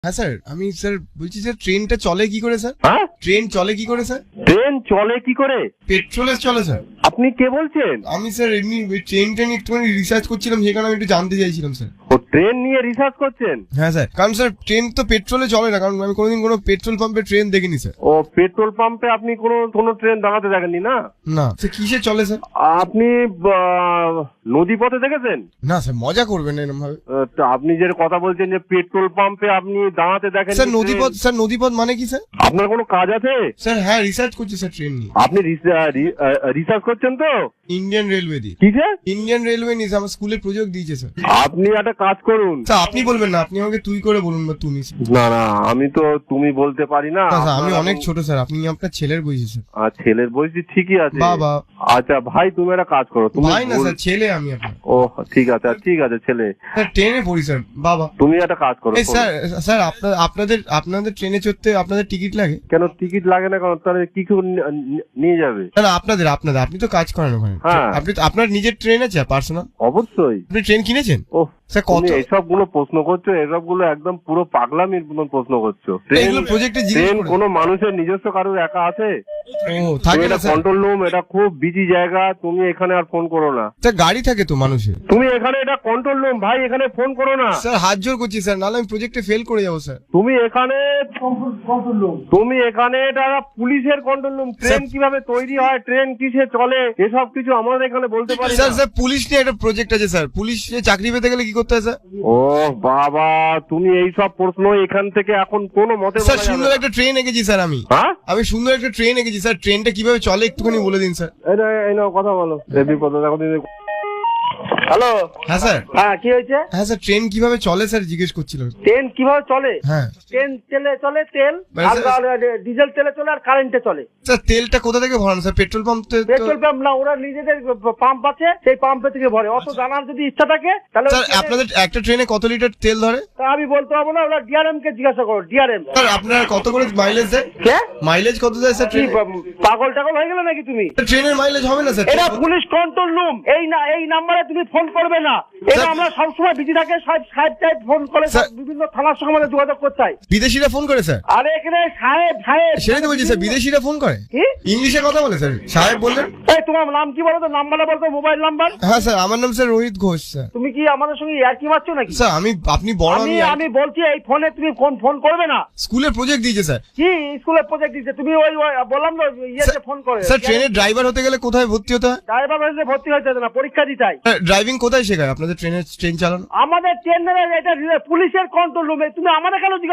হ্যাঁ স্যার, আমি স্যার বলছি স্যার ট্রেনটা চলে কি করে স্যার? হ্যাঁ, ট্রেন চলে কি করে স্যার? ট্রেন চলে কি করে? পেট্রোলে চলে স্যার। আপনি কে বলছেন? আমি স্যার এমনি ট্রেন একটুখানি রিসার্চ করছিলাম, সেখানে আমি একটু জানতে চাইছিলাম স্যার। ও ট্রেন নিয়ে রিসার্চ করছেন? হ্যাঁ স্যার, কারণ স্যার ট্রেন তো পেট্রোলে চলে না, কারণ আমি কোনোদিন কোনো পেট্রোল পাম্পে ট্রেন দেখিনি স্যার। ও পেট্রোল পাম্পে আপনি কোনো ট্রেন দাঁড়াতে দেখেননি না? না স্যার, কিসে চলে স্যার? আপনি নদী পথে দেখেছেন? না স্যার, মজা করবেন না এরকম ভাবে। তো আপনি যে কথা বলছেন যে পেট্রোল পাম্পে আপনি দাঁড়াতে দেখেন স্যার নদীপথ মানে কি স্যার? আপনার কোনো কাজ আছে? স্যার হ্যাঁ, রিসার্চ করছি স্যার ট্রেন নিয়ে। আপনি রিসার্চ করছেন তো? ইন্ডিয়ান রেলওয়ে দিয়ে। কিসে? ইন্ডিয়ান রেলওয়ে নিয়ে আমার স্কুলে প্রজেক্ট দিয়েছে স্যার। আপনি একটা কাজ করুন। স্যার আপনি বলবেন না, আপনি আমাকে তুই করে বলুন বা তুমি। না না, আমি তো তুমি বলতে পারি না। স্যার আমি অনেক ছোট স্যার, আপনি আপনার ছেলের বয়সী স্যার। আর ছেলের বয়সী ঠিকই আছে। বাবা। আচ্ছা ভাই, তুমি একটা কাজ করো। তুমি ভাই না স্যার, ছেলে আমি আপনার। ও ঠিক আছে, ঠিক আছে ছেলে। স্যার ট্রেনে পড়ি স্যার বাবা। তুমি একটা কাজ করো। এই স্যার স্যার আপনাদের ট্রেনে চড়তে আপনাদের টিকিট লাগে কেন টিকিট লাগে না? কারণ তাহলে কি করে নিয়ে যাবে? না না, আপনাদের আপনি তো কাজ করেন ওখানে। হ্যাঁ। আপনি আপনার নিজের ট্রেন আছে পার্সোনাল? অবশ্যই। আপনি ট্রেন কিনেছেন? ও স্যার কত? তুমি এইসব গুলো প্রশ্ন করছো, এসব গুলো একদম পুরো পাগলামির মতন প্রশ্ন করছো। এগুলো প্রজেক্টে জিজ্ঞেস ট্রেন করে। কোনো মানুষের নিজস্ব কারোর একা আছে? ও থাকে না এটা স্যার। কন্ট্রোল রুম, এটা খুব বিজি জায়গা। তুমি এখানে আর ফোন করো না। স্যার গাড়ি থাকে তো মানুষের। তুমি এখানে, এটা কন্ট্রোল রুম ভাই, এখানে ফোন করো না। স্যার হাত জোর করছি স্যার, নাহলে আমি প্রজেক্টে ফেল করে যাবো স্যার। তুমি এখানে তুমি এখানে এটা পুলিশের কন্ট্রোল রুম। ট্রেন কিভাবে তৈরি হয়, ট্রেন কিসে চলে, এসব কিছু আমাদের এখানে বলতে পারি স্যার না। স্যার পুলিশ নিয়ে একটা প্রজেক্ট আছে স্যার। পুলিশে চাকরি পেতে গেলে কি করতে হয় স্যার? ও বাবা, তুমি এইসব প্রশ্ন এখান থেকে এখন কোনো মতে স্যার বলা যাবে সুন্দর না। একটা ট্রেন এঁকেছি স্যার আমি। হ্যাঁ, আমি সুন্দর একটা ট্রেন এঁকেছি স্যার। ট্রেনটা কিভাবে চলে একটুখানি বলে দিন স্যার। এই নাও কথা বলো। দেবী কথা দেখো। হ্যালো। হ্যাঁ স্যার। হ্যাঁ, কি হয়েছে? হ্যাঁ স্যার, ট্রেন কিভাবে চলে স্যার জিজ্ঞেস করছিলাম। ট্রেন কিভাবে চলে? হ্যাঁ ট্রেন তেলে চলে, তেল মানে আর স্যার- ডিজেল তেলে চলে আর কারেন্টে চলে। স্যার তেলটা কোথা থেকে ভরান sir? Petrol pump petrol pump না, ওরা নিজেদের পাম্প আছে, সেই পাম্পে থেকে ভরে। অত জানার যদি ইচ্ছা থাকে তাহলে স্যার আপনাদের একটা ট্রেনে কত লিটার তেল ধরে? তা আমি বলতে পারবো না, ওরা ডিআরএম কে জিজ্ঞাসা করো। ডিআরএম স্যার আপনার কত করে মাইলেজ দেয়? কে? মাইলেজ কত দেয় স্যার কি ট্রেনে? পাগল টাগল হয়ে গেলে নাকি তুমি? ট্রেনের মাইলেজ হবে না স্যার? এটা পুলিশ কন্ট্রোল রুম। এই নাম্বারে তুমি ফোন করবে না। এটা আমরা সবসময় বিজি থাকে, সাহেব টাইপ ফোন করে, স্যার- বিভিন্ন থানার সঙ্গে আমাদের যোগাযোগ করতে হয়। বিদেশিরা ফোন করে স্যার? আরে এখানে সাহেব সেটাই তো বলছি স্যার, বিদেশিরা ফোন করে। কি? ইংলিশে কথা বলে স্যার, সাহেব বললেন। এই তোমার নাম কি বলো তো? নাম্বারটা বলতো, মোবাইল নাম্বার। হ্যাঁ স্যার, আমার নাম স্যার রোহিত ঘোষ স্যার। তুমি কি আমাদের সঙ্গে ইয়ার্কি মারছো নাকি? স্যার আপনি বড়, আমি বলছি এই ফোনে তুমি ফোন করবে না। স্কুলে প্রজেক্ট দিয়েছে স্যার। কি স্কুলের প্রজেক্ট দিচ্ছে? তুমি ওই বললাম না ইয়েতে ফোন করে। স্যার ট্রেনের ড্রাইভার হতে গেলে কোথায় ভর্তি হতে হয়? ড্রাইভার হয়েছে ভর্তি হয়েছে না, পরীক্ষা দিতে হয়। ড্রাইভিং কোথায় শেখায় আপনাদের ট্রেন চালানো? আমাদের ট্রেনের এটা পুলিশের কন্ট্রোল রুমে। তুমি আমাদের কেন জিজ্ঞাসা